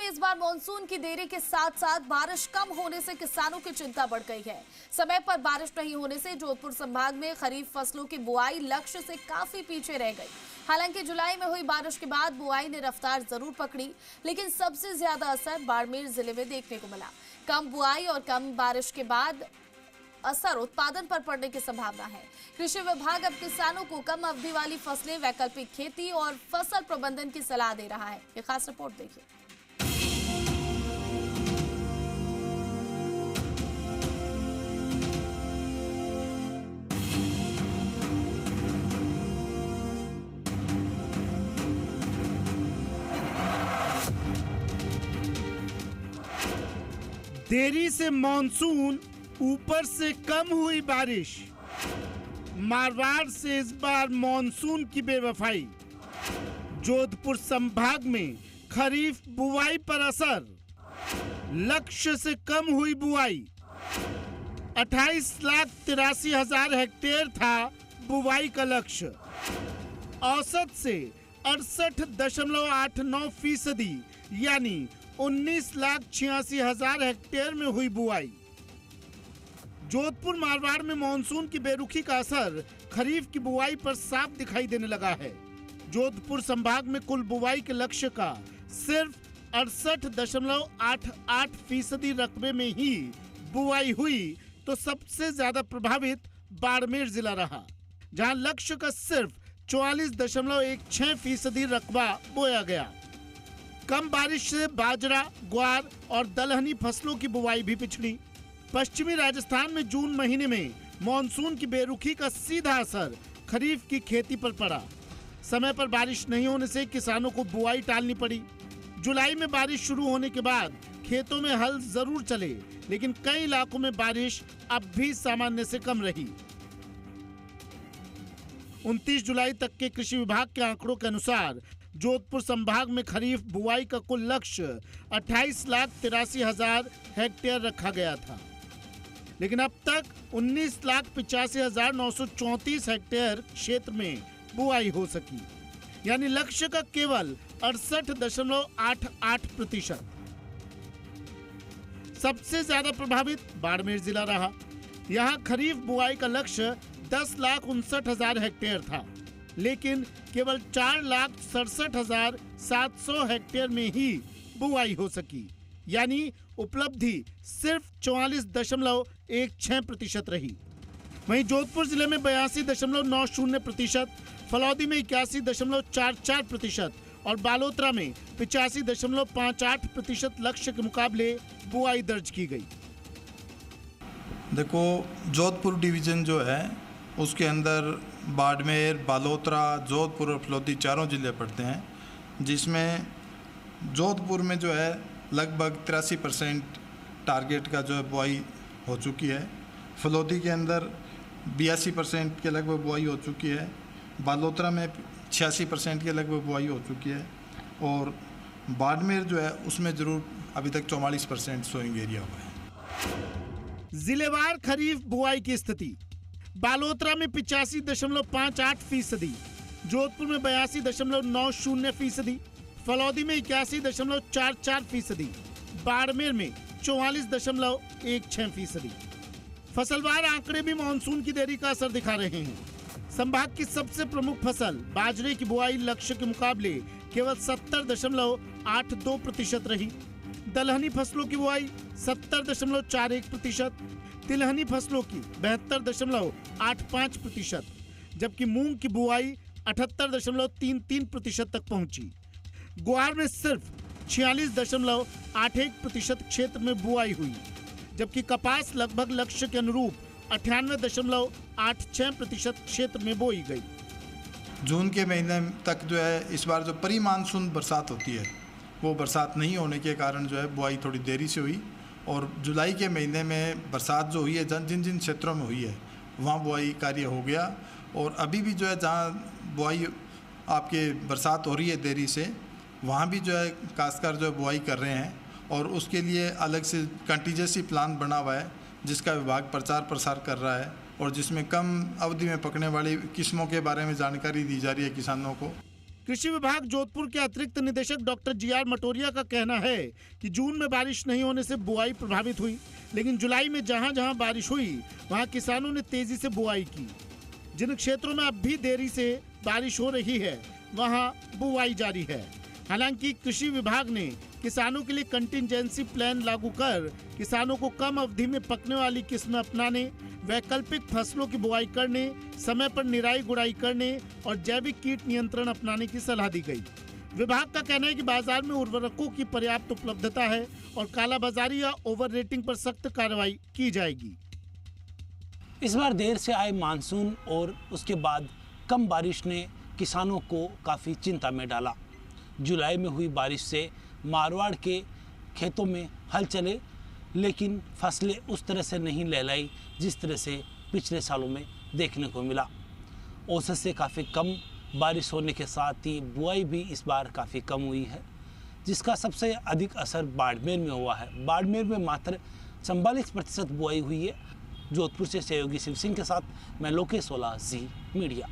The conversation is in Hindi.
इस बार मानसून की देरी के साथ साथ बारिश कम होने से किसानों की चिंता बढ़ गई है। समय पर बारिश नहीं होने से जोधपुर संभाग में खरीफ फसलों की बुआई लक्ष्य से काफी पीछे रह गई। हालांकि जुलाई में हुई बारिश के बाद बुआई ने रफ्तार जरूर पकड़ी, लेकिन सबसे ज्यादा असर बाड़मेर जिले में देखने को मिला। कम बुआई और कम बारिश के बाद असर उत्पादन पर पड़ने की संभावना है। कृषि विभाग अब किसानों को कम अवधि वाली फसलें, वैकल्पिक खेती और फसल प्रबंधन की सलाह दे रहा है। ये खास रिपोर्ट देखिए। देरी से मानसून, ऊपर से कम हुई बारिश। मारवाड़ से इस बार मानसून की बेवफाई। जोधपुर संभाग में खरीफ बुआई पर असर। लक्ष्य से कम हुई बुआई। 28,83,000 हेक्टेयर था बुआई का लक्ष्य। औसत से 68.89% यानी 19,86,000 हेक्टेयर में हुई बुआई। जोधपुर मारवाड़ में मानसून की बेरुखी का असर खरीफ की बुआई पर साफ दिखाई देने लगा है। जोधपुर संभाग में कुल बुआई के लक्ष्य का सिर्फ 68.88% रकबे में ही बुआई हुई, तो सबसे ज्यादा प्रभावित बाड़मेर जिला रहा, जहां लक्ष्य का सिर्फ 44.16% रकबा बोया गया। कम बारिश से बाजरा, ग्वार और दलहनी फसलों की बुआई भी पिछड़ी। पश्चिमी राजस्थान में जून महीने में मानसून की बेरुखी का सीधा असर खरीफ की खेती पर पड़ा। समय पर बारिश नहीं होने से किसानों को बुआई टालनी पड़ी। जुलाई में बारिश शुरू होने के बाद खेतों में हल जरूर चले, लेकिन कई इलाकों में बारिश अब भी सामान्य से कम रही। 29 जुलाई तक के कृषि विभाग के आंकड़ों के अनुसार जोधपुर संभाग में खरीफ बुआई का कुल लक्ष्य 28,83,000 हेक्टेयर रखा गया था, लेकिन अब तक 19,85,934 हेक्टेयर क्षेत्र में बुआई हो सकी, यानी लक्ष्य का केवल 68.88%। सबसे ज्यादा प्रभावित बाड़मेर जिला रहा। यहां खरीफ बुआई का लक्ष्य 10,59,000 हेक्टेयर था, लेकिन केवल 4,67,700 हेक्टेयर में ही बुआई हो सकी, यानी उपलब्धि सिर्फ 44.16% रही। वहीं जोधपुर जिले में 82.90%, फलौदी में 81.44% और बालोतरा में 85.58% लक्ष्य के मुकाबले बुआई दर्ज की गई। देखो, जोधपुर डिवीजन जो है उसके अंदर बाड़मेर, बालोतरा, जोधपुर और फलौदी चारों जिले पड़ते हैं, जिसमें जोधपुर में जो है लगभग 83% टारगेट का जो है बुआई हो चुकी है। फलौदी के अंदर 82% के लगभग बुआई हो चुकी है। बालोतरा में 86% के लगभग बुआई हो चुकी है और बाड़मेर जो है उसमें ज़रूर अभी तक 44% सोइंग एरिया हुआ है। जिलेवार खरीफ बुआई की स्थिति। बालोतरा में 85.58%, जोधपुर में 82.90%, फलौदी में 81.44%, बाड़मेर में 44.16%। फसलवार आंकड़े भी मानसून की देरी का असर दिखा रहे हैं। संभाग की सबसे प्रमुख फसल बाजरे की बुआई लक्ष्य के मुकाबले केवल 70.82% रही। दलहनी फसलों की बुआई 70.41%, तिलहनी फसलों की 72.85%, जबकि मूंग की बुआई 78.33% तक पहुंची। ग्वार में सिर्फ 46.81% क्षेत्र में बुआई हुई, जबकि कपास लगभग लक्ष्य के अनुरूप 98.86% क्षेत्र में बोई गई। जून के महीने तक जो है इस बार जो परी मानसून बरसात होती है वो बरसात नहीं होने के कारण जो है बुआई थोड़ी देरी से हुई, और जुलाई के महीने में बरसात जो हुई है जिन जिन क्षेत्रों में हुई है वहाँ बुआई कार्य हो गया। और अभी भी जो है जहाँ बुआई आपके बरसात हो रही है देरी से, वहाँ भी जो है काश्तकार जो है बुआई कर रहे हैं, और उसके लिए अलग से कंटीजेंसी प्लान बना हुआ है जिसका विभाग प्रचार प्रसार कर रहा है, और जिसमें कम अवधि में पकने वाली किस्मों के बारे में जानकारी दी जा रही है किसानों को। कृषि विभाग जोधपुर के अतिरिक्त निदेशक डॉक्टर जी.आर. मटोरिया का कहना है कि जून में बारिश नहीं होने से बुआई प्रभावित हुई, लेकिन जुलाई में जहां जहां बारिश हुई वहां किसानों ने तेजी से बुआई की। जिन क्षेत्रों में अब भी देरी से बारिश हो रही है वहां बुआई जारी है। हालांकि कृषि विभाग ने किसानों के लिए कंटिंजेंसी प्लान लागू कर किसानों को कम अवधि में पकने वाली किस्में अपनाने, वैकल्पिक फसलों की बुआई करने, समय पर निराई गुड़ाई करने और जैविक कीट नियंत्रण अपनाने की सलाह दी गई। विभाग का कहना है कि बाजार में उर्वरकों की पर्याप्त उपलब्धता है और कालाबाजारी या ओवर रेटिंग पर सख्त कार्रवाई की जाएगी। इस बार देर से आए मानसून और उसके बाद कम बारिश ने किसानों को काफ़ी चिंता में डाला। जुलाई में हुई बारिश से मारवाड़ के खेतों में हल चले, लेकिन फसलें उस तरह से नहीं लहलाई जिस तरह से पिछले सालों में देखने को मिला। औसत से काफ़ी कम बारिश होने के साथ ही बुआई भी इस बार काफ़ी कम हुई है, जिसका सबसे अधिक असर बाड़मेर में हुआ है। बाड़मेर में मात्र 44% बुआई हुई है। जोधपुर से सहयोगी शिव सिंह के साथ मैं लोकेश ओला, जी मीडिया।